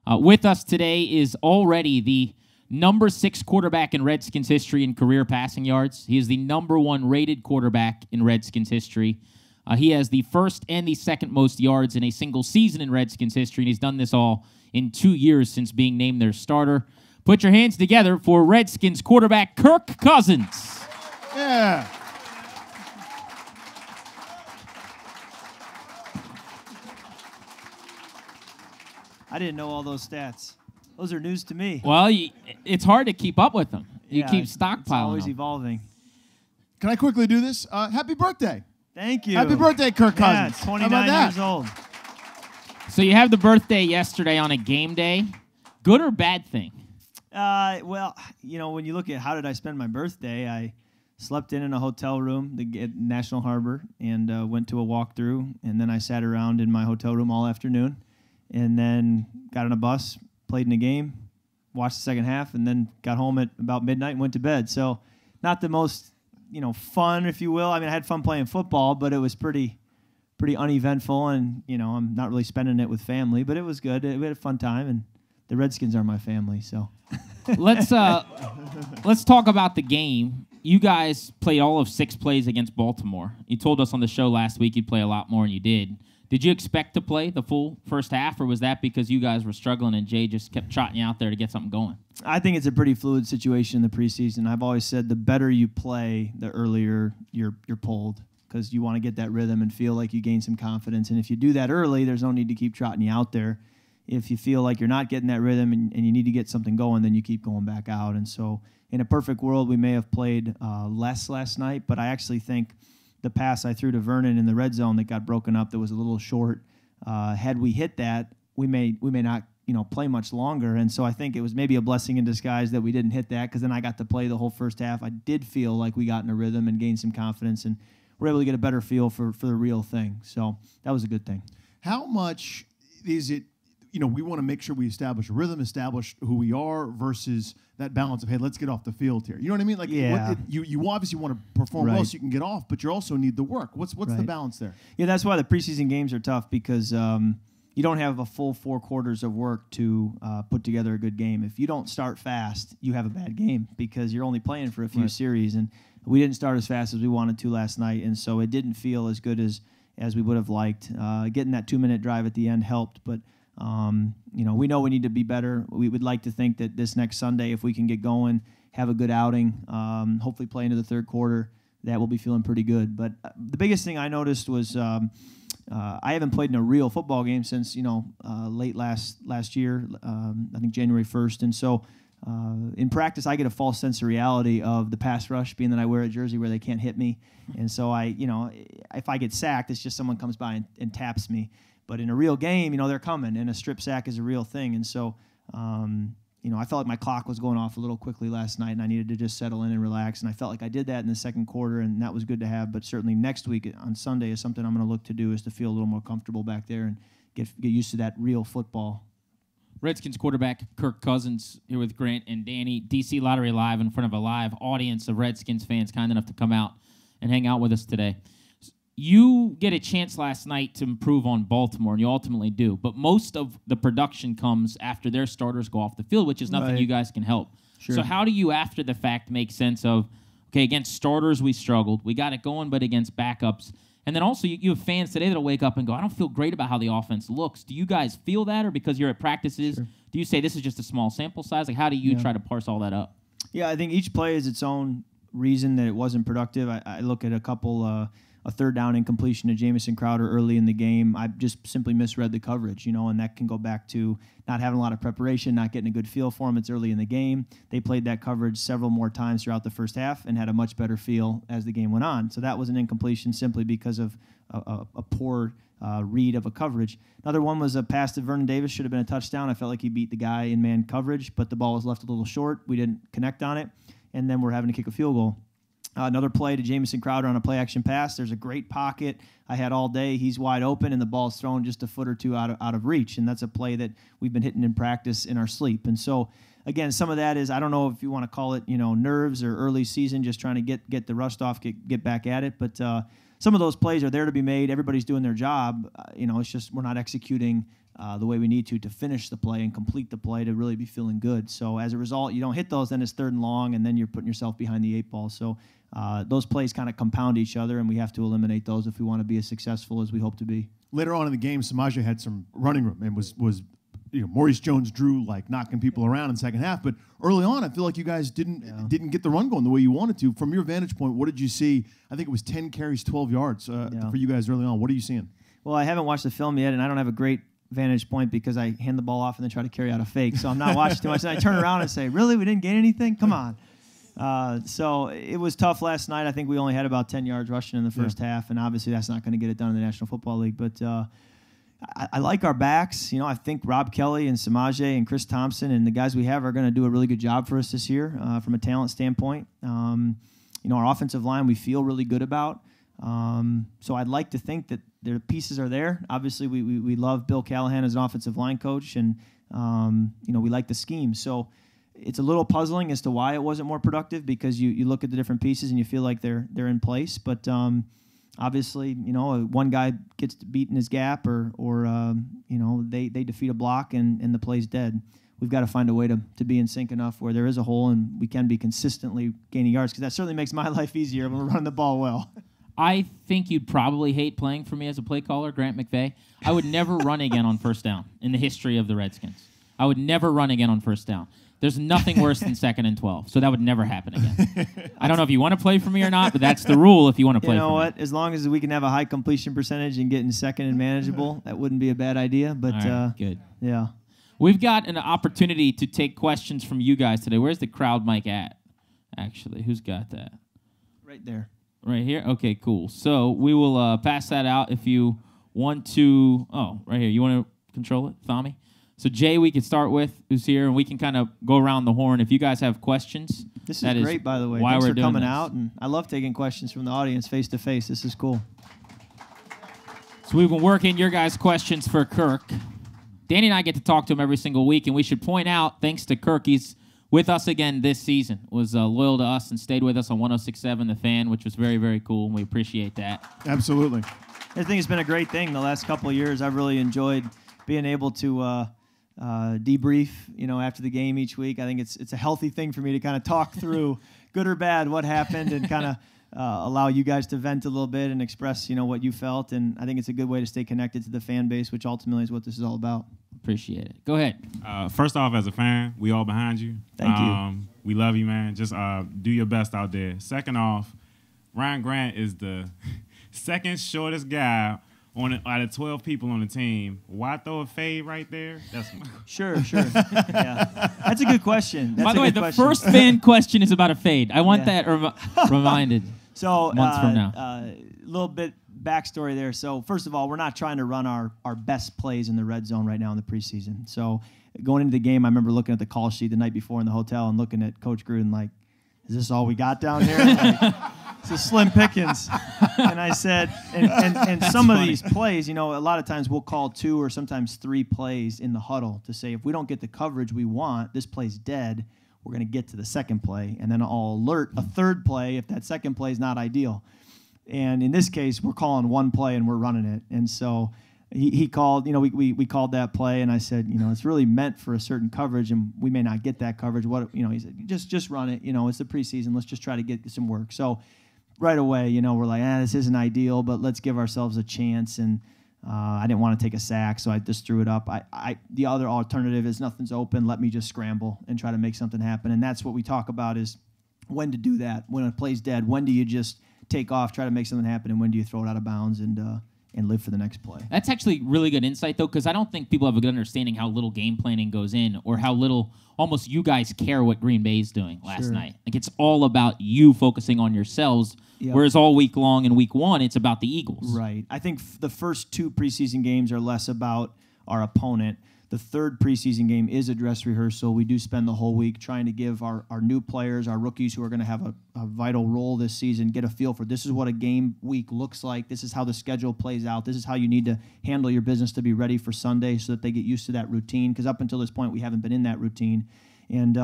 With us today is already the number 6 quarterback in Redskins history in career passing yards. He is the number 1 rated quarterback in Redskins history. He has the first and the second most yards in a single season in Redskins history, and he's done this all in 2 years since being named their starter. Put your hands together for Redskins quarterback Kirk Cousins. Yeah. I didn't know all those stats. Those are news to me. Well, it's hard to keep up with them. You keep stockpiling It's always them. evolving. Can I quickly do this? Happy birthday. Thank you. Happy birthday, Kirk Yeah, Cousins. 29 years old. So you have the birthday yesterday on a game day. Good or bad thing? Well, you know, when you look at how did I spend my birthday, I slept in a hotel room at National Harbor and went to a walkthrough, and then I sat around in my hotel room all afternoon, and then got on a bus, played in a game, watched the second half, and then got home at about midnight and went to bed. So not the most, fun, if you will. I mean, I had fun playing football, but it was pretty uneventful, and, I'm not really spending it with family, but it was good. We had a fun time, and the Redskins are my family, so. Let's talk about the game. You guys played all of 6 plays against Baltimore. You told us on the show last week you'd play a lot more, and you did. Did you expect to play the full first half, or was that because you guys were struggling and Jay just kept trotting you out there to get something going? I think it's a pretty fluid situation in the preseason. I've always said the better you play, the earlier you're pulled, because you want to get that rhythm and feel like you gain some confidence. And if you do that early, there's no need to keep trotting you out there. If you feel like you're not getting that rhythm and you need to get something going, then you keep going back out. And so in a perfect world, we may have played less last night, but I actually think the pass I threw to Vernon in the red zone that got broken up, that was a little short, had we hit that, we may not play much longer. And so I think it was maybe a blessing in disguise that we didn't hit that, because then I got to play the whole first half. I did feel like we got in a rhythm and gained some confidence, and we're able to get a better feel for the real thing. So that was a good thing. How much is it, we want to make sure we establish a rhythm, establish who we are versus that balance of, hey, let's get off the field here. You know what I mean? Like, yeah. You obviously want to perform well so you can get off, but you also need the work. What's the balance there? Yeah, that's why the preseason games are tough, because you don't have a full 4 quarters of work to put together a good game. If you don't start fast, you have a bad game, because you're only playing for a few series. And we didn't start as fast as we wanted to last night, and so it didn't feel as good as we would have liked. Getting that 2-minute drive at the end helped, but we know we need to be better. We would like to think that this next Sunday, if we can get going, have a good outing, hopefully play into the third quarter, that we'll be feeling pretty good. But the biggest thing I noticed was I haven't played in a real football game since late last year, I think January 1st, and so in practice I get a false sense of reality of the pass rush, being that I wear a jersey where they can't hit me, and so if I get sacked, it's just someone comes by and taps me. But in a real game, they're coming, and a strip sack is a real thing. And so, I felt like my clock was going off a little quickly last night, and I needed to just settle in and relax. And I felt like I did that in the second quarter, and that was good to have. But certainly next week on Sunday is something I'm going to look to do, is to feel a little more comfortable back there and get used to that real football. Redskins quarterback Kirk Cousins here with Grant and Danny. DC Lottery Live in front of a live audience of Redskins fans kind enough to come out and hang out with us today. You get a chance last night to improve on Baltimore, and you ultimately do. But most of the production comes after their starters go off the field, which is nothing you guys can help. Sure. So how do you, after the fact, make sense of, okay, against starters we struggled. We got it going, but against backups. And then also you have fans today that will wake up and go, I don't feel great about how the offense looks. Do you guys feel that, or because you're at practices, do you say this is just a small sample size? Like, how do you try to parse all that up? Yeah, I think each play is its own reason that it wasn't productive. I look at a couple a third down incompletion to Jamison Crowder early in the game. I just simply misread the coverage, and that can go back to not having a lot of preparation, not getting a good feel for them. It's early in the game. They played that coverage several more times throughout the first half and had a much better feel as the game went on. So that was an incompletion simply because of a poor read of a coverage. Another one was a pass to Vernon Davis, should have been a touchdown. I felt like he beat the guy in man coverage, but the ball was left a little short. We didn't connect on it, and then we're having to kick a field goal. Another play to Jamison Crowder on a play-action pass. There's a great pocket I had all day. He's wide open, and the ball's thrown just a foot or two out of reach, and that's a play that we've been hitting in practice in our sleep. And so, again, some of that is, I don't know if you want to call it, nerves or early season, just trying to get the rust off, get back at it. But some of those plays are there to be made. Everybody's doing their job. It's just we're not executing the way we need to finish the play and complete the play to really be feeling good. So as a result, you don't hit those, then it's 3rd and long, and then you're putting yourself behind the 8 ball. So those plays kind of compound each other, and we have to eliminate those if we want to be as successful as we hope to be. Later on in the game, Samaje had some running room and was Maurice Jones-Drew like knocking people around in the second half. But early on, I feel like you guys didn't get the run going the way you wanted to. From your vantage point, what did you see? I think it was 10 carries, 12 yards for you guys early on. What are you seeing? Well, I haven't watched the film yet, and I don't have a great vantage point because I hand the ball off and then try to carry out a fake. So I'm not watching too much. And I turn around and say, really? We didn't gain anything? Come on. So it was tough last night. I think we only had about 10 yards rushing in the first half, and obviously that's not going to get it done in the National Football League. But I like our backs. I think Rob Kelly and Samaje and Chris Thompson and the guys we have are going to do a really good job for us this year from a talent standpoint. Our offensive line we feel really good about. So I'd like to think that their pieces are there. Obviously, we love Bill Callahan as an offensive line coach, and we like the scheme. So it's a little puzzling as to why it wasn't more productive because you look at the different pieces and you feel like they're in place. But obviously, one guy gets beat in his gap, or they defeat a block and the play's dead. We've got to find a way to be in sync enough where there is a hole and we can be consistently gaining yards, because that certainly makes my life easier when we're running the ball well. I think you'd probably hate playing for me as a play caller, Grant McVay. I would never run again on first down in the history of the Redskins. I would never run again on first down. There's nothing worse than 2nd and 12, so that would never happen again. I don't know if you want to play for me or not, but that's the rule if you want to play for me. You know what? As long as we can have a high completion percentage and get in 2nd and manageable, that wouldn't be a bad idea. But right, good. Yeah. We've got an opportunity to take questions from you guys today. Where's the crowd mic at, actually? Who's got that? Right there. Right here? Okay, cool. So we will pass that out if you want to. Oh, right here. You want to control it, Thami? So Jay, we can start with, who's here, and we can kind of go around the horn. If you guys have questions, this is great, by the way. Why Thanks we're for coming this. out, and I love taking questions from the audience face to face. This is cool. So we've been working your guys' questions for Kirk. Danny and I get to talk to him every single week, and we should point out, thanks to Kirk, he's with us again this season. Was loyal to us and stayed with us on 106.7 The Fan, which was very, very cool, and we appreciate that. Absolutely. I think it's been a great thing the last couple of years. I've really enjoyed being able to debrief, after the game each week. I think it's a healthy thing for me to kind of talk through, good or bad, what happened, and kind of allow you guys to vent a little bit and express, what you felt. And I think it's a good way to stay connected to the fan base, which ultimately is what this is all about. Appreciate it. Go ahead. First off, as a fan, we all behind you. Thank you. We love you, man. Just do your best out there. Second off, Ryan Grant is the second shortest guy out of 12 people on the team. Why throw a fade right there? Sure. Yeah. That's a good question. By the way, the first fan question is about a fade. I want that reminded months from now. A little bit backstory there. So first of all, we're not trying to run our best plays in the red zone right now in the preseason. So going into the game, I remember looking at the call sheet the night before in the hotel and looking at Coach Gruden like, is this all we got down here? It's a slim pickings. And I said, and some of these plays, a lot of times we'll call 2 or sometimes 3 plays in the huddle to say, if we don't get the coverage we want, this play's dead, we're going to get to the second play. And then I'll alert a third play if that second play is not ideal. And in this case, we're calling 1 play and we're running it. And so he called, we called that play, and I said, it's really meant for a certain coverage, and we may not get that coverage. He said, just run it. It's the preseason. Let's just try to get some work. So right away, we're like, this isn't ideal, but let's give ourselves a chance. And I didn't want to take a sack, so I just threw it up. The other alternative is nothing's open. Let me just scramble and try to make something happen. And that's what we talk about is when to do that. When a play's dead, when do you just take off, try to make something happen, and when do you throw it out of bounds and live for the next play? That's actually really good insight, though, because I don't think people have a good understanding how little game planning goes in, or how little almost you guys care what Green Bay's doing last night. Like, it's all about you focusing on yourselves, whereas all week long in week 1, it's about the Eagles. Right. I think the first 2 preseason games are less about our opponent. The third preseason game is a dress rehearsal. We do spend the whole week trying to give our new players, our rookies who are going to have a vital role this season, get a feel for this is what a game week looks like. This is how the schedule plays out. This is how you need to handle your business to be ready for Sunday so that they get used to that routine. Because up until this point, we haven't been in that routine. And,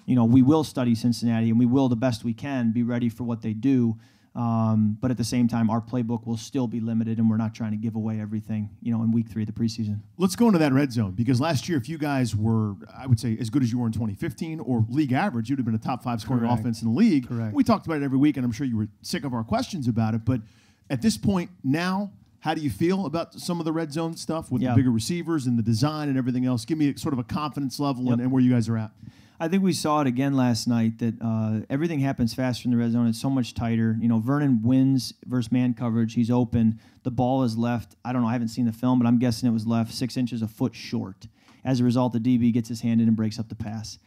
we will study Cincinnati, and we will, the best we can, be ready for what they do. But at the same time, our playbook will still be limited, and we're not trying to give away everything, in week 3 of the preseason. Let's go into that red zone, because last year, if you guys were, I would say, as good as you were in 2015 or league average, you'd have been a top 5 scoring offense in the league. Correct. We talked about it every week, and I'm sure you were sick of our questions about it. But at this point now, how do you feel about some of the red zone stuff with the bigger receivers and the design and everything else? Give me sort of a confidence level and where you guys are at. I think we saw it again last night that everything happens faster in the red zone. It's so much tighter. Vernon wins versus man coverage. He's open. The ball is left. I don't know. I haven't seen the film, but I'm guessing it was left 6 inches, a foot short. As a result, the DB gets his hand in and breaks up the pass.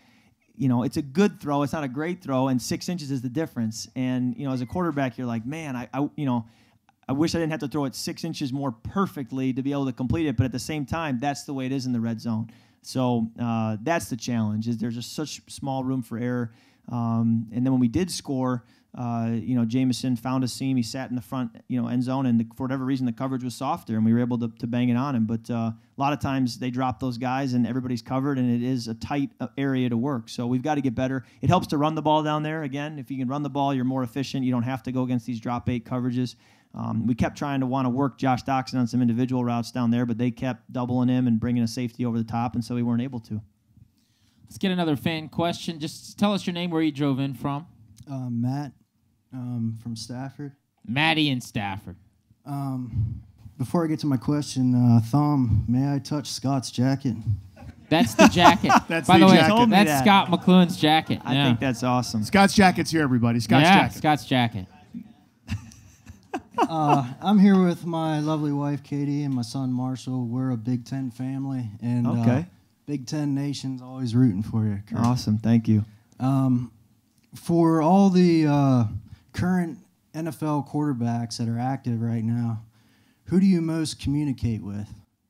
It's a good throw. It's not a great throw, and 6 inches is the difference. And, as a quarterback, you're like, man, I wish I didn't have to throw it 6 inches more perfectly to be able to complete it. But at the same time, that's the way it is in the red zone. So that's the challenge. Is there's just such small room for error. And then when we did score, Jameson found a seam. He sat in the front, end zone, and for whatever reason, the coverage was softer, and we were able to bang it on him. But a lot of times they drop those guys, and everybody's covered, and it is a tight area to work. So we've got to get better. It helps to run the ball down there. Again, if you can run the ball, you're more efficient. You don't have to go against these drop 8 coverages. We kept trying to want to work Josh Doxson on some individual routes down there, but they kept doubling him and bringing a safety over the top, and so we weren't able to. Let's get another fan question. Just tell us your name, where you drove in from. Matt from Stafford. Matty in Stafford. Before I get to my question, Thom, may I touch Scott's jacket? That's the jacket. That's By the the way, jacket. that's Scott McLuhan's jacket. I think that's awesome. Scott's jacket's here, everybody. Scott's jacket. Scott's jacket. I'm here with my lovely wife, Katie, and my son, Marshall. We're a Big Ten family, and Big Ten Nation's always rooting for you, Kirk. Awesome. Thank you. For all the current NFL quarterbacks that are active right now, who do you most communicate with?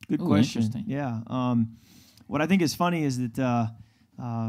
Good question. Interesting. Yeah. What I think is funny is that I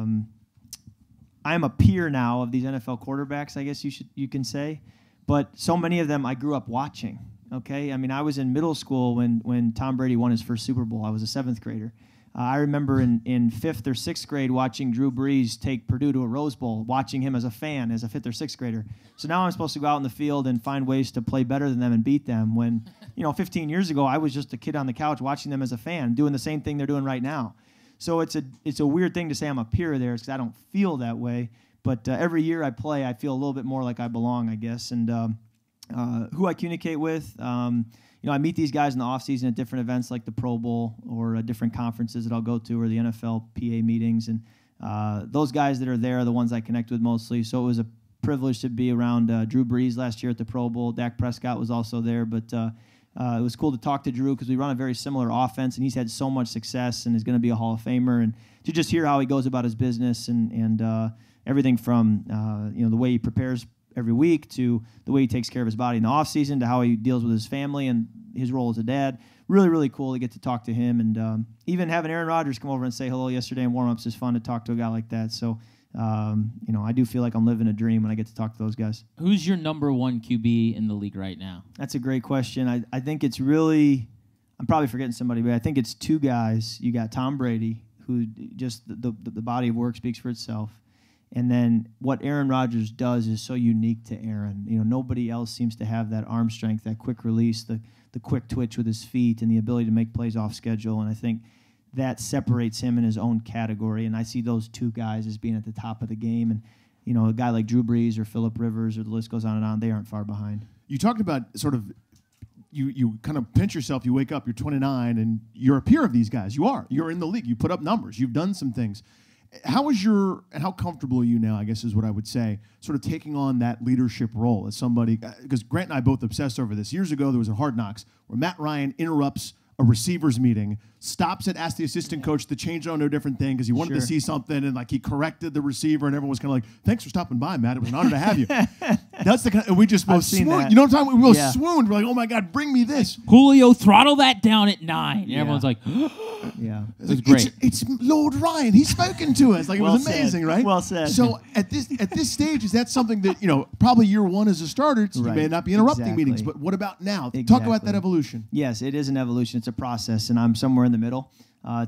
am a peer now of these NFL quarterbacks, I guess you can say. But so many of them I grew up watching, okay? I mean, I was in middle school when Tom Brady won his first Super Bowl. I was a 7th grader. I remember in 5th or 6th grade watching Drew Brees take Purdue to a Rose Bowl, watching him as a fan, as a 5th or 6th grader. So now I'm supposed to go out in the field and find ways to play better than them and beat them when, 15 years ago, I was just a kid on the couch watching them as a fan, doing the same thing they're doing right now. So it's a weird thing to say I'm a peer of theirs because I don't feel that way. But every year I play, I feel a little bit more like I belong, I guess. And who I communicate with, I meet these guys in the offseason at different events like the Pro Bowl or different conferences that I'll go to or the NFL PA meetings. And those guys that are there are the ones I connect with mostly. So it was a privilege to be around Drew Brees last year at the Pro Bowl. Dak Prescott was also there. But it was cool to talk to Drew because we run a very similar offense, and he's had so much success and is going to be a Hall of Famer. And to just hear how he goes about his business and everything from the way he prepares every week to the way he takes care of his body in the offseason to how he deals with his family and his role as a dad. Really, really cool to get to talk to him. And even having Aaron Rodgers come over and say hello yesterday in warm-ups is fun to talk to a guy like that. So, I do feel like I'm living a dream when I get to talk to those guys. Who's your number 1 QB in the league right now? That's a great question. I think it's really – I'm probably forgetting somebody, but I think it's 2 guys. You got Tom Brady, who just the body of work speaks for itself. And then what Aaron Rodgers does is so unique to Aaron. Nobody else seems to have that arm strength, that quick release, the quick twitch with his feet, and the ability to make plays off schedule. And I think that separates him in his own category. And I see those 2 guys as being at the top of the game. And, a guy like Drew Brees or Phillip Rivers or the list goes on and on, they aren't far behind. You talked about sort of you kind of pinch yourself. You wake up, you're 29, and you're a peer of these guys. You are. You're in the league. You put up numbers. You've done some things. How comfortable are you now, I guess is what I would say, sort of taking on that leadership role as somebody, because Grant and I both obsessed over this. Years ago, there was a Hard Knocks where Matt Ryan interrupts a receivers meeting, stops and asks the assistant coach to change it on a different thing because he wanted to see something, and he corrected the receiver, and everyone was kind of like, "Thanks for stopping by, Matt. It was an honor to have you." That's the kind of, we just both swooned. You know what I'm talking about? We both swooned. We're like, "Oh my God, bring me this." Julio, throttle that down at 9. And everyone's like, yeah, it was great. It's Lord Ryan. He's spoken to us. It was amazing, right? Well said. So at this stage, is that something that probably year 1 as a starter, you may not be interrupting meetings, but what about now? Talk about that evolution. Yes, it is an evolution. It's a process, and I'm somewhere in the middle.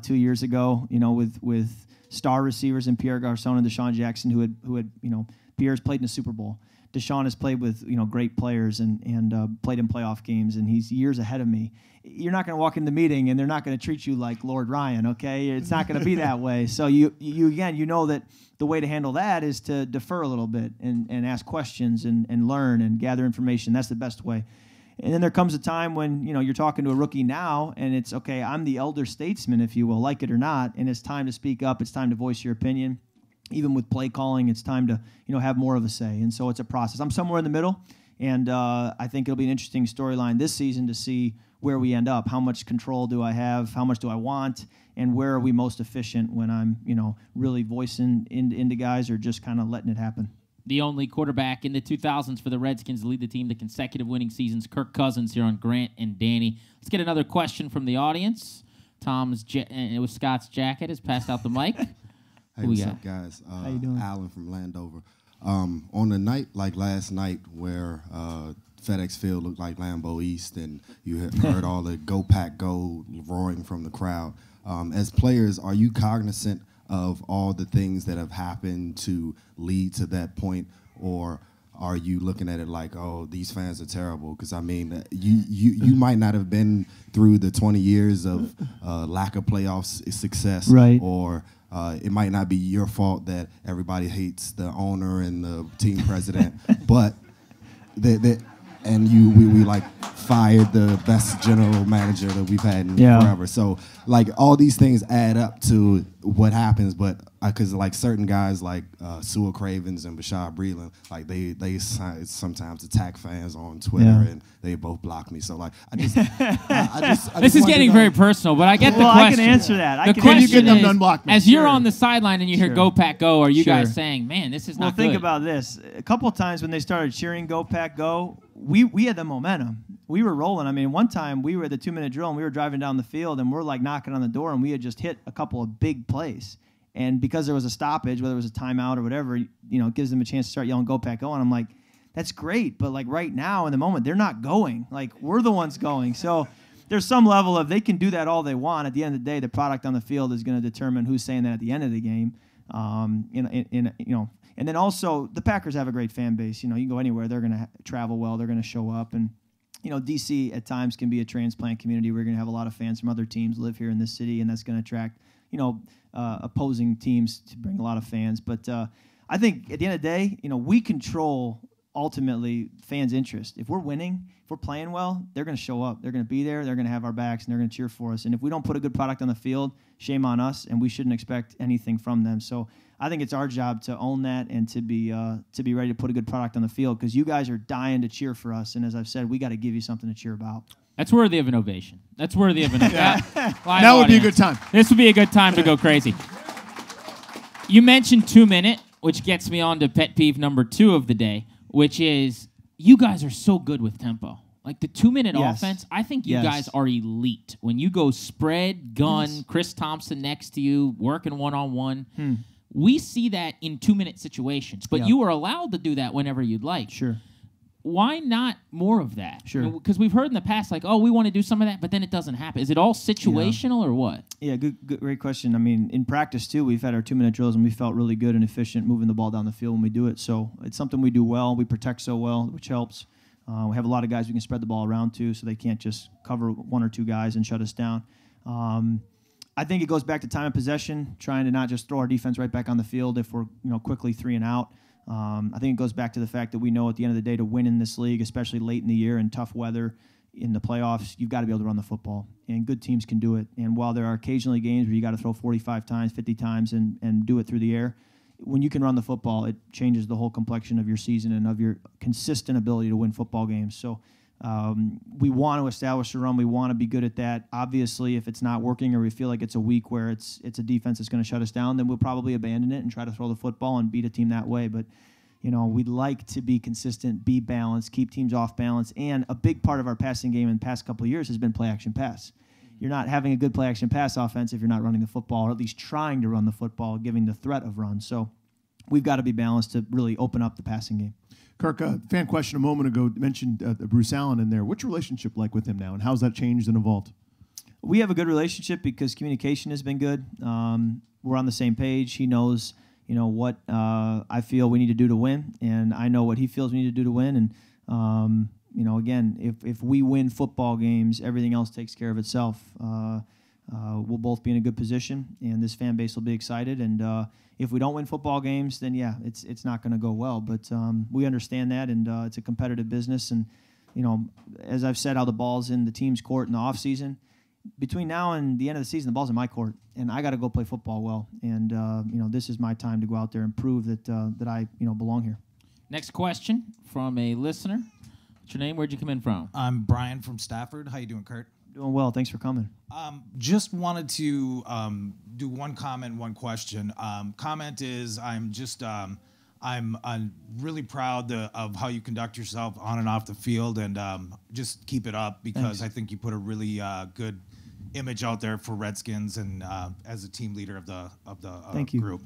2 years ago, with star receivers and Pierre Garçon and Deshaun Jackson, who had Pierre's played in the Super Bowl. Deshaun has played with great players and played in playoff games, and he's years ahead of me. You're not going to walk in the meeting and they're not going to treat you like Lord Ryan, okay? It's not going to be that way. So you know that the way to handle that is to defer a little bit and ask questions and learn and gather information. That's the best way. And then there comes a time when you're talking to a rookie now, and it's okay. I'm the elder statesman, if you will, like it or not, and it's time to speak up. It's time to voice your opinion. Even with play calling, it's time to have more of a say. And so it's a process. I'm somewhere in the middle, and I think it'll be an interesting storyline this season to see where we end up. How much control do I have? How much do I want? And where are we most efficient when I'm really voicing into guys or just kind of letting it happen? The only quarterback in the 2000s for the Redskins to lead the team to consecutive winning seasons, Kirk Cousins, here on Grant and Danny. Let's get another question from the audience. Tom's with Scott's jacket has passed out the mic. Hey, what's up, guys? How you doing? Alan from Landover. On a night like last night where FedEx Field looked like Lambeau East and you heard all the "Go Pack Go" roaring from the crowd, as players, are you cognizant of all the things that have happened to lead to that point, or are you looking at it like, oh, these fans are terrible? Because, I mean, you might not have been through the 20 years of lack of playoff success, right? Or it might not be your fault that everybody hates the owner and the team president, but we like fired the best general manager that we've had in forever. So like all these things add up to what happens, but because like certain guys like Sewell Cravens and Bashad Breeland, like they sometimes attack fans on Twitter and they both block me. So like I just this is getting very personal, but I get the question. I can answer that. The question is, unblock me? as you're on the sideline and you hear "Go Pack Go," are you Sure. guys saying, "Man, this is not good"? Well, think about this. A couple of times when they started cheering "Go Pack Go," we had the momentum. We were rolling. I mean, one time we were at the 2-minute drill and we were driving down the field and we're like knocking on the door and we had just hit a couple of big plays. And because there was a stoppage, whether it was a timeout or whatever, it gives them a chance to start yelling "Go Pack Go." And I'm like, that's great. But like right now in the moment, they're not going. Like we're the ones going. So there's some level of they can do that all they want. At the end of the day, the product on the field is going to determine who's saying that at the end of the game. And then also the Packers have a great fan base. You can go anywhere. They're going to travel well. They're going to show up. And, D.C. at times can be a transplant community. We're going to have a lot of fans from other teams live here in this city, and that's going to attract, opposing teams to bring a lot of fans. But I think at the end of the day, we control ultimately fans' interest. If we're winning, if we're playing well, they're going to show up. They're going to be there. They're going to have our backs, and they're going to cheer for us. And if we don't put a good product on the field, shame on us, and we shouldn't expect anything from them. So I think it's our job to own that and to be ready to put a good product on the field because you guys are dying to cheer for us. And as I've said, we got to give you something to cheer about. That's worthy of an ovation. That's worthy of an ovation. That would be a good time. This would be a good time to go crazy. You mentioned 2-minute, which gets me on to pet peeve number 2 of the day, which is you guys are so good with tempo. Like the 2-minute offense, I think you guys are elite. When you go spread, gun, Chris Thompson next to you, working one-on-one, we see that in 2-minute situations. But you are allowed to do that whenever you'd like. Sure. Why not more of that? Sure. Because we've heard in the past, like, oh, we want to do some of that, but then it doesn't happen. Is it all situational or what? Yeah, great question. I mean, in practice, too, we've had our 2-minute drills, and we felt really good and efficient moving the ball down the field when we do it. So it's something we do well. We protect so well, which helps. We have a lot of guys we can spread the ball around to, so they can't just cover 1 or 2 guys and shut us down. I think it goes back to time of possession, trying to not just throw our defense right back on the field if we're quickly 3 and out. I think it goes back to the fact that we know at the end of the day to win in this league, especially late in the year in tough weather in the playoffs, you've got to be able to run the football, and good teams can do it. And while there are occasionally games where you got to throw 45 times, 50 times, and do it through the air, when you can run the football, it changes the whole complexion of your season and of your consistent ability to win football games. So we want to establish a run. We want to be good at that. Obviously, if it's not working or we feel like it's a week where it's a defense that's going to shut us down, then we'll probably abandon it and try to throw the football and beat a team that way. But, we'd like to be consistent, be balanced, keep teams off balance. And a big part of our passing game in the past couple of years has been play-action pass. You're not having a good play-action pass offense if you're not running the football, or at least trying to run the football, giving the threat of run. So we've got to be balanced to really open up the passing game. Kirk, fan question a moment ago mentioned Bruce Allen in there. What's your relationship like with him now, and how's that changed and evolved? We have a good relationship because communication has been good. We're on the same page. He knows, what I feel we need to do to win, and I know what he feels we need to do to win. And again, if we win football games, everything else takes care of itself. We'll both be in a good position, and this fan base will be excited. And if we don't win football games, then yeah, it's not going to go well. But we understand that, and it's a competitive business. And as I've said, how the ball's in the team's court in the off season. Between now and the end of the season, the ball's in my court, and I got to go play football well. And this is my time to go out there and prove that I belong here. Next question from a listener. What's your name? Where'd you come in from? I'm Brian from Stafford. How you doing, Kurt? Doing well. Thanks for coming. Just wanted to do one comment, one question. Comment is I'm really proud of how you conduct yourself on and off the field, and just keep it up because Thanks. I think you put a really good image out there for Redskins and as a team leader of the Thank you. group.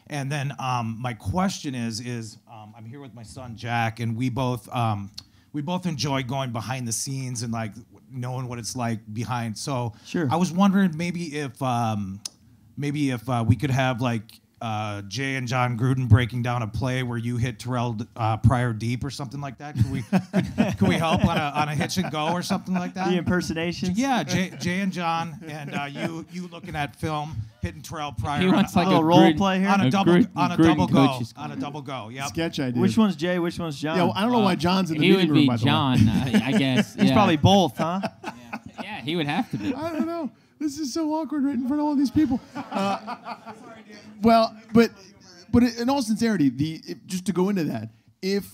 And then my question is I'm here with my son Jack, and we both enjoy going behind the scenes and like knowing what it's like behind. So Sure. I was wondering maybe if we could have like Jay and John Gruden breaking down a play where you hit Terrell Pryor deep or something like that. Could we help on a hitch and go or something like that? The impersonations? Yeah, Jay and John, and you looking at film, hitting Terrell Pryor He on wants like little a role Gruden- play here? a a double Gruden- on a Gruden double go coaches on a double go. Yep. Sketch idea. Which one's Jay? Which one's John? Yeah, well, I don't know why John's in the He meeting would room, be by the way. John, I guess. He's yeah. probably both, huh? Yeah, he would have to be. I don't know. This is so awkward right in front of all these people. Well, but in all sincerity, just to go into that, if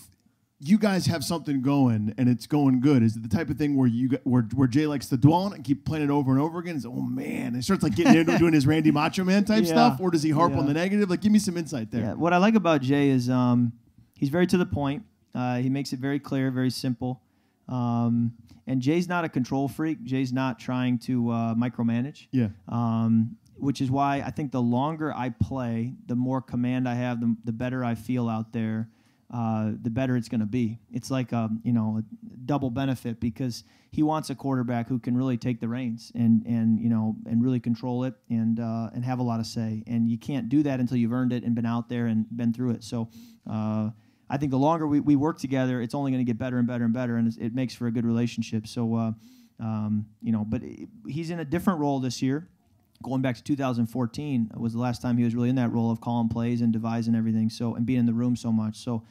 you guys have something going and it's going good, is it the type of thing where Jay likes to dwell on it and keep playing it over and over again? Is, oh man, and he starts like getting into doing his Randy Macho Man type Yeah. stuff, or does he harp Yeah. on the negative? Like, give me some insight there. Yeah, what I like about Jay is he's very to the point. He makes it very clear, very simple. And Jay's not a control freak. Jay's not trying to micromanage. Yeah. Which is why I think the longer I play, the more command I have, the better I feel out there, the better it's going to be. It's like a double benefit because he wants a quarterback who can really take the reins and really control it and have a lot of say. And you can't do that until you've earned it and been out there and been through it. So I think the longer we work together, it's only going to get better and better and better, and it makes for a good relationship. So but he's in a different role this year. Going back to 2014 was the last time he was really in that role of calling plays and devising everything. So and being in the room so much. So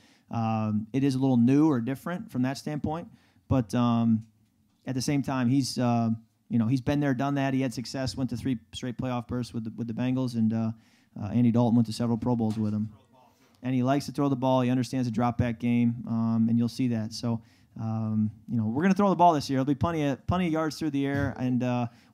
it is a little new or different from that standpoint. But at the same time, he's been there, done that. He had success. Went to 3 straight playoff berths with the Bengals, and Andy Dalton went to several Pro Bowls with him. And he likes to throw the ball. He understands the drop back game, and you'll see that. So. We're going to throw the ball this year. There'll be plenty of yards through the air, and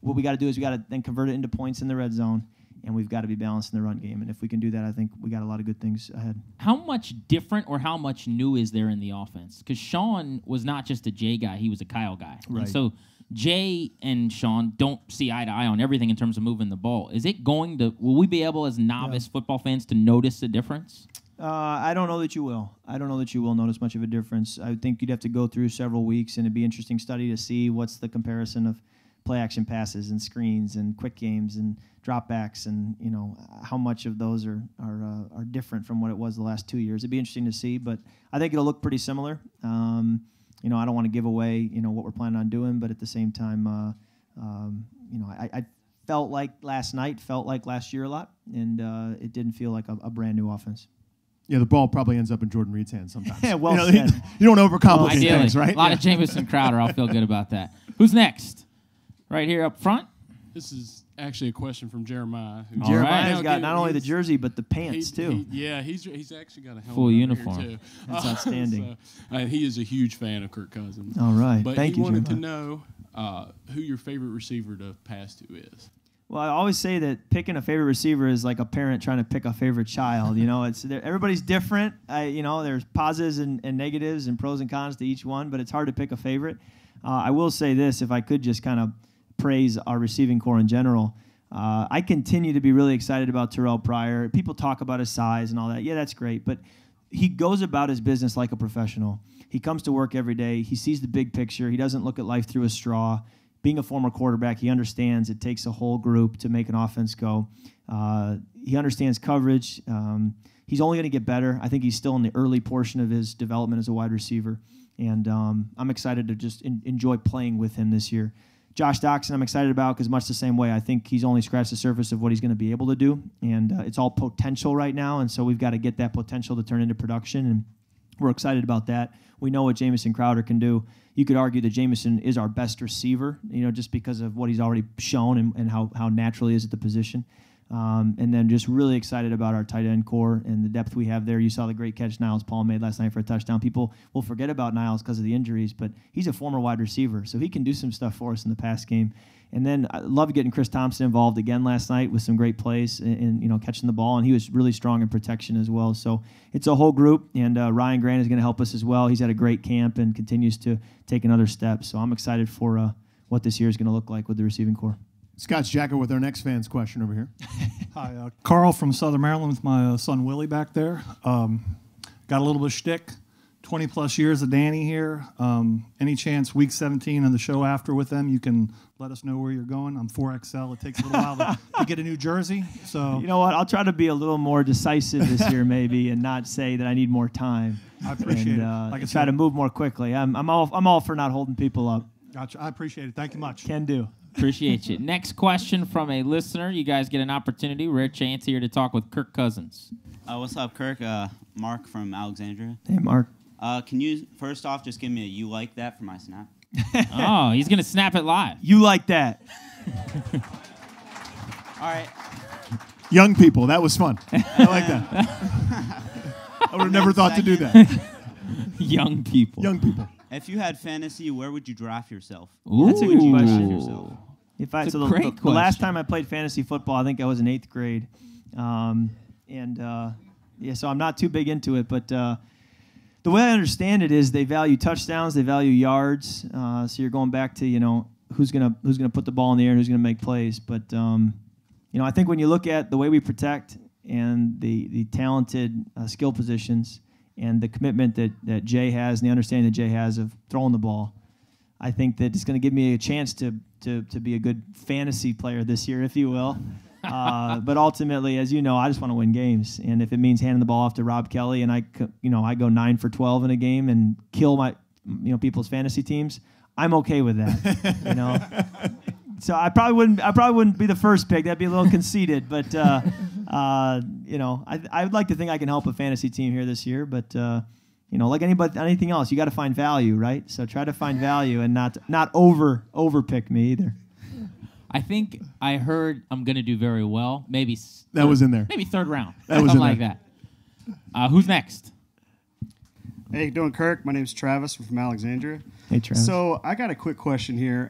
what we got to do is we got to then convert it into points in the red zone, and we've got to be balanced in the run game. And if we can do that, I think we got a lot of good things ahead. How much different or how much new is there in the offense? Because Sean was not just a Jay guy; he was a Kyle guy. Right. And so Jay and Sean don't see eye to eye on everything in terms of moving the ball. Is it going to? Will we be able, as novice football fans, to notice a difference? I don't know that you will. I don't know that you will notice much of a difference. I think you'd have to go through several weeks, and it'd be an interesting study to see what's the comparison of play-action passes and screens and quick games and dropbacks, and how much of those are different from what it was the last 2 years. It'd be interesting to see, but I think it'll look pretty similar. I don't want to give away what we're planning on doing, but at the same time, I felt like last night felt like last year a lot, and it didn't feel like a brand new offense. Yeah, the ball probably ends up in Jordan Reed's hands sometimes. Yeah, well you said. You don't overcomplicate Ideally, things, right? a lot of Jamison Crowder. I'll feel good about that. Who's next? Right here up front. This is actually a question from Jeremiah. Who Jeremiah's Now, got not only the he's- jersey but the pants too. he's actually got a helmet Full over uniform. here too. That's outstanding. So, he is a huge fan of Kirk Cousins. All right, But thank he you, wanted to Jeremiah. know who your favorite receiver to pass to is. Well, I always say that picking a favorite receiver is like a parent trying to pick a favorite child. Everybody's different. There's positives and negatives and pros and cons to each one, but it's hard to pick a favorite. I will say this, if I could just kind of praise our receiving core in general. I continue to be really excited about Terrell Pryor. People talk about his size and all that. Yeah, that's great, but he goes about his business like a professional. He comes to work every day. He sees the big picture. He doesn't look at life through a straw. being a former quarterback, he understands it takes a whole group to make an offense go. He understands coverage. He's only going to get better. I think he's still in the early portion of his development as a wide receiver, and I'm excited to just enjoy playing with him this year. Josh Doxson, I'm excited about because much the same way. I think he's only scratched the surface of what he's going to be able to do, and it's all potential right now, and so we've got to get that potential to turn into production, and we're excited about that. We know what Jamison Crowder can do. You could argue that Jamison is our best receiver, just because of what he's already shown and how natural he is at the position. And then just really excited about our tight end core and the depth we have there. You saw the great catch Niles Paul made last night for a touchdown. People will forget about Niles because of the injuries, but he's a former wide receiver, so he can do some stuff for us in the pass game. And then I love getting Chris Thompson involved again last night with some great plays and catching the ball, and he was really strong in protection as well. So it's a whole group, and Ryan Grant is going to help us as well. He's had a great camp and continues to take another step. So I'm excited for what this year is going to look like with the receiving core. Scott's Jacker with our next fan's question over here. Hi, Carl from Southern Maryland with my son Willie back there. Got a little bit of shtick, 20-plus years of Danny here. Any chance week 17 on the show after with them, you can let us know where you're going? I'm 4XL. It takes a little while to get a new jersey. So you know what? I'll try to be a little more decisive this year maybe and not say that I need more time. I appreciate it. Like I try to move more quickly. I'm all for not holding people up. Gotcha. I appreciate it. Thank you much. Can do. Appreciate you. Next question from a listener. You guys get an opportunity. Rare chance here to talk with Kirk Cousins. What's up, Kirk? Mark from Alexandria. Hey, Mark. Can you, first off, just give me a you like that for my snap? Oh, he's going to snap it live. You like that. All right. Young people, that was fun. I like that. I would have never thought to do that. Young people. Young people. If you had fantasy, where would you draft yourself? Ooh. That's a good question. Yourself? The last time I played fantasy football, I think I was in 8th grade. So I'm not too big into it, but the way I understand it is they value touchdowns, they value yards. So you're going back to, who's gonna put the ball in the air and who's gonna make plays. But I think when you look at the way we protect and the talented skill positions and the commitment that Jay has and the understanding that Jay has of throwing the ball, I think that it's going to give me a chance to be a good fantasy player this year, if you will. But ultimately, as you know, I just want to win games. And if it means handing the ball off to Rob Kelly and I go 9 for 12 in a game and kill my people's fantasy teams, I'm okay with that. So I probably wouldn't be the first pick. That'd be a little conceited, but I would like to think I can help a fantasy team here this year. But like anything else, you got to find value, right? So try to find value and not over pick me either. I think I heard I'm going to do very well. Maybe that was in there. Maybe 3rd round. That was something like that. Who's next? Hey, you doing, Kirk? My name's Travis. We're from Alexandria. Hey, Travis. So I got a quick question here.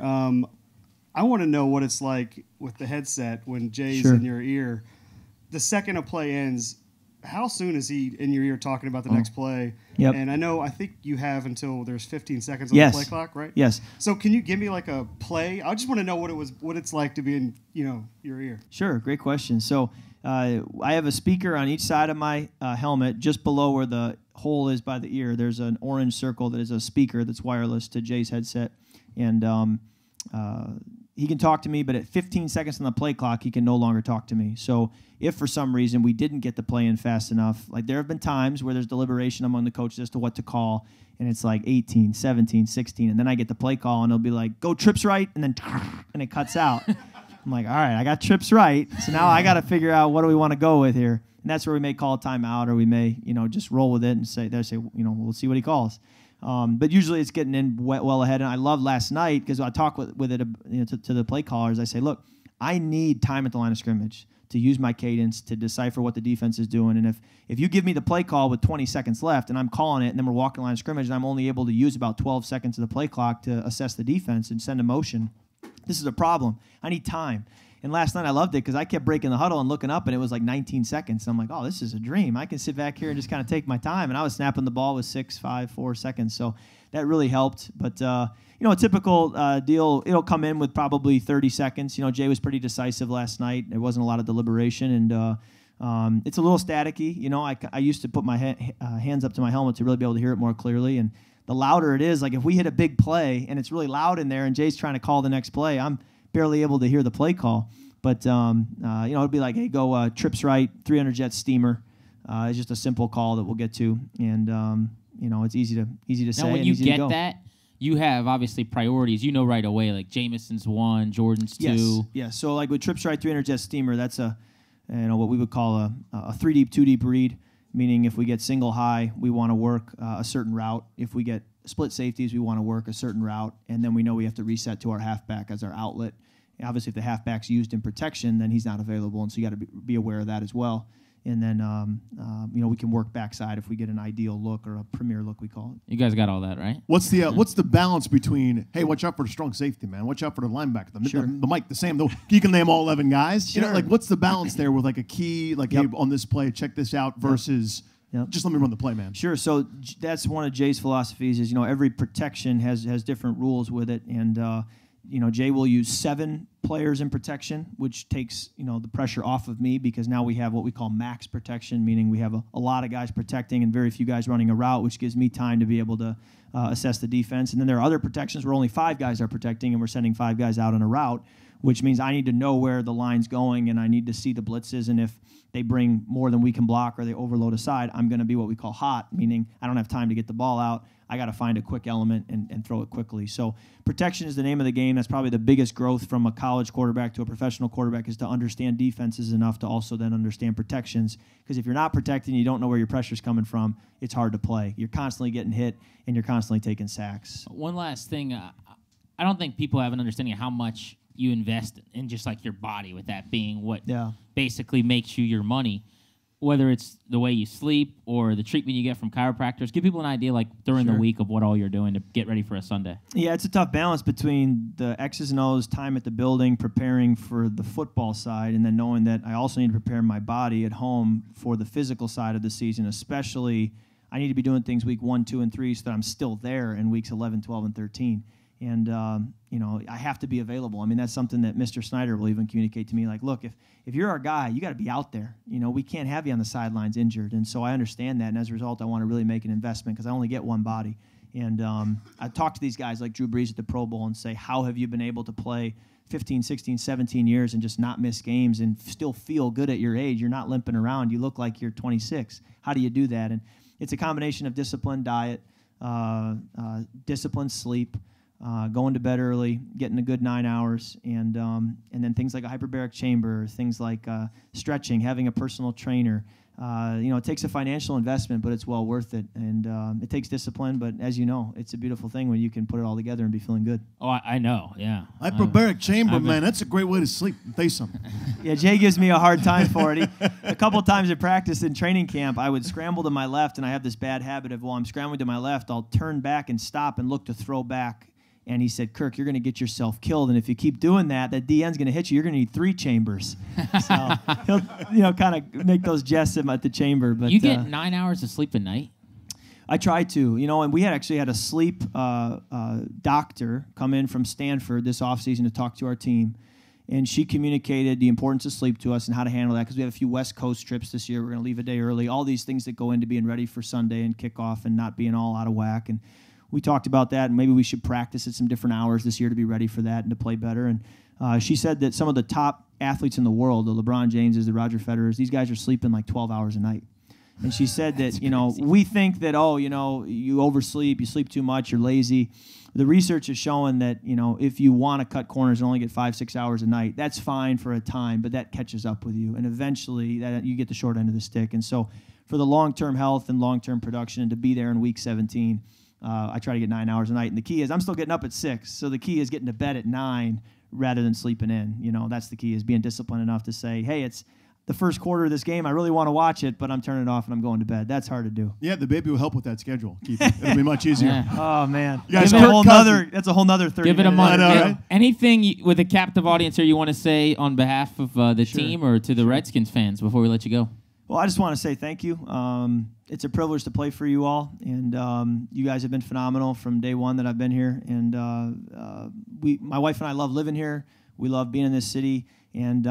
I want to know what it's like with the headset when Jay's in your ear. The second a play ends, how soon is he in your ear talking about the next play? Yep. And I think you have until there's 15 seconds on the play clock, right? Yes. So can you give me like a play? I just want to know what it's like to be in your ear. Sure, great question. So I have a speaker on each side of my helmet, just below where the hole is by the ear. There's an orange circle that is a speaker that's wireless to Jay's headset, and he can talk to me, but at 15 seconds on the play clock, he can no longer talk to me. So if for some reason we didn't get the play in fast enough, like there have been times where there's deliberation among the coaches as to what to call, and it's like 18, 17, 16, and then I get the play call, and it'll be like, go trips right, and then and it cuts out. I'm like, all right, I got trips right, so now I got to figure out what do we want to go with here. And that's where we may call a timeout, or we may, just roll with it and say, we'll see what he calls. But usually it's getting in well ahead. And I love last night because I talk with it to the play callers. I say, look, I need time at the line of scrimmage to use my cadence to decipher what the defense is doing. And if you give me the play call with 20 seconds left and I'm calling it and then we're walking the line of scrimmage and I'm only able to use about 12 seconds of the play clock to assess the defense and send a motion, this is a problem. I need time. And last night I loved it because I kept breaking the huddle and looking up, and it was like 19 seconds. And I'm like, oh, this is a dream. I can sit back here and just kind of take my time. And I was snapping the ball with 6, 5, 4 seconds. So that really helped. But, a typical deal, it'll come in with probably 30 seconds. Jay was pretty decisive last night. There wasn't a lot of deliberation. And it's a little staticky. I used to put my hands up to my helmet to really be able to hear it more clearly. And the louder it is. Like if we hit a big play and it's really loud in there and Jay's trying to call the next play, I'm barely able to hear the play call. But, it'd be like, hey, go trips right, 300 jet steamer. It's just a simple call that we'll get to. And, it's easy to say. Now, when you get that, you have obviously priorities. You know right away, like Jameson's 1, Jordan's 2. Yes. So like with trips right, 300 jet steamer, that's what we would call a 3 deep, 2 deep read. Meaning if we get single high, we want to work a certain route. If we get split safeties, we want to work a certain route. And then we know we have to reset to our halfback as our outlet. Obviously, if the halfback's used in protection, then he's not available. And so you got to be aware of that as well. And then, we can work backside if we get an ideal look or a premier look, we call it. You guys got all that, right? What's the balance between, hey, watch out for the strong safety, man. Watch out for the linebacker, the Mike, the Sam. You can name all 11 guys. Sure. What's the balance there with like a key, like, hey, on this play, check this out versus just let me run the play, man. Sure. So that's one of Jay's philosophies is, every protection has different rules with it. And, Jay will use 7 players in protection, which takes, the pressure off of me because now we have what we call max protection, meaning we have a lot of guys protecting and very few guys running a route, which gives me time to be able to assess the defense. And then there are other protections where only 5 guys are protecting and we're sending 5 guys out on a route, which means I need to know where the line's going and I need to see the blitzes. And if they bring more than we can block or they overload a side, I'm going to be what we call hot, meaning I don't have time to get the ball out. I got to find a quick element and throw it quickly. So protection is the name of the game. That's probably the biggest growth from a college quarterback to a professional quarterback is to understand defenses enough to also then understand protections. Because if you're not protecting, you don't know where your pressure's coming from, it's hard to play. You're constantly getting hit and you're constantly taking sacks. One last thing. I don't think people have an understanding of how much you invest in just like your body, with that being what basically makes you your money. Whether it's the way you sleep or the treatment you get from chiropractors, give people an idea like during the week of what all you're doing to get ready for a Sunday. Yeah, it's a tough balance between the X's and O's, time at the building, preparing for the football side, and then knowing that I also need to prepare my body at home for the physical side of the season, especially I need to be doing things week 1, 2, and 3 so that I'm still there in weeks 11, 12, and 13. And, I have to be available. I mean, that's something that Mr. Snyder will even communicate to me. Like, look, if you're our guy, you got to be out there. We can't have you on the sidelines injured. And so I understand that. And as a result, I want to really make an investment because I only get one body. And I talk to these guys like Drew Brees at the Pro Bowl and say, how have you been able to play 15, 16, 17 years and just not miss games and still feel good at your age? You're not limping around. You look like you're 26. How do you do that? And it's a combination of disciplined diet, disciplined sleep, going to bed early, getting a good 9 hours, and then things like a hyperbaric chamber, things like stretching, having a personal trainer. It takes a financial investment, but it's well worth it. And it takes discipline, but as you know, it's a beautiful thing when you can put it all together and be feeling good. Oh, I know, yeah. Hyperbaric chamber, man, that's a great way to sleep. Say something. Yeah, Jay gives me a hard time for it. A couple times at practice in training camp, I would scramble to my left, and I have this bad habit of while I'm scrambling to my left, I'll turn back and stop and look to throw back. And he said, Kirk, you're going to get yourself killed. And if you keep doing that, that DN's going to hit you. You're going to need 3 chambers. So he'll, kind of make those jests at the chamber. But you get 9 hours of sleep a night? I try to, and we actually had a sleep doctor come in from Stanford this offseason to talk to our team. And she communicated the importance of sleep to us and how to handle that because we have a few West Coast trips this year. We're going to leave a day early. All these things that go into being ready for Sunday and kickoff and not being all out of whack. And we talked about that, and maybe we should practice at some different hours this year to be ready for that and to play better. And she said that some of the top athletes in the world, the LeBron Jameses, the Roger Federers, these guys are sleeping like 12 hours a night. And she said that, we think that, you oversleep, you sleep too much, you're lazy. The research is showing that, if you want to cut corners and only get 5-6 hours a night, that's fine for a time, but that catches up with you. And eventually that you get the short end of the stick. And so for the long-term health and long-term production and to be there in week 17, I try to get 9 hours a night. And the key is I'm still getting up at 6. So the key is getting to bed at 9 rather than sleeping in. That's the key is being disciplined enough to say, hey, it's the first quarter of this game. I really want to watch it, but I'm turning it off and I'm going to bed. That's hard to do. Yeah, the baby will help with that schedule. It'll be much easier. Yeah. Oh, man. That's a whole nother 30 Give it a month. Right? Anything with a captive audience here you want to say on behalf of the team or to the Redskins fans before we let you go? Well, I just want to say thank you. It's a privilege to play for you all, and you guys have been phenomenal from day one that I've been here. And my wife and I love living here. We love being in this city. And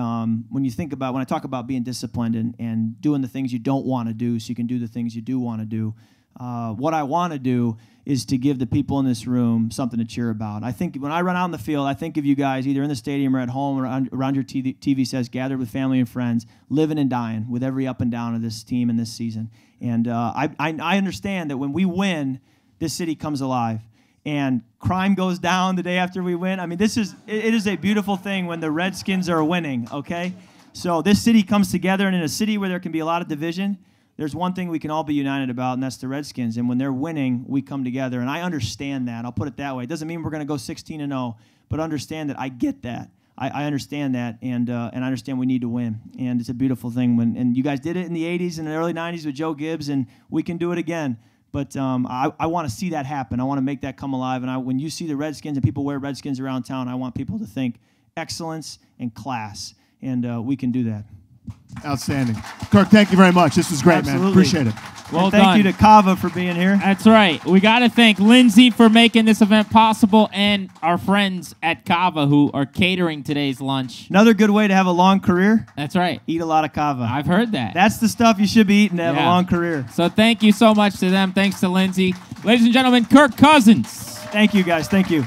when I talk about being disciplined and doing the things you don't want to do so you can do the things you do want to do, what I want to do is to give the people in this room something to cheer about. I think when I run out on the field, I think of you guys either in the stadium or at home or around your TV sets, gathered with family and friends, living and dying with every up and down of this team and this season. And I understand that when we win, this city comes alive. And crime goes down the day after we win. I mean, it is a beautiful thing when the Redskins are winning, okay? So this city comes together, and in a city where there can be a lot of division, there's one thing we can all be united about, and that's the Redskins. And when they're winning, we come together. And I understand that. I'll put it that way. It doesn't mean we're going to go 16-0, but understand that I get that. I understand that, and I understand we need to win. And it's a beautiful thing. And you guys did it in the 80s and the early 90s with Joe Gibbs, and we can do it again. But I want to see that happen. I want to make that come alive. And when you see the Redskins and people wear Redskins around town, I want people to think excellence and class. And we can do that. Outstanding. Kirk, thank you very much. This was great, Absolutely. man. Appreciate it. Well thank done. you to Kava for being here. That's right. We got to thank Lindsay for making this event possible and our friends at Kava who are catering today's lunch. Another good way to have a long career. That's right. Eat a lot of Kava. I've heard that. That's the stuff you should be eating to have a long career. So thank you so much to them. Thanks to Lindsay. Ladies and gentlemen, Kirk Cousins. Thank you, guys. Thank you.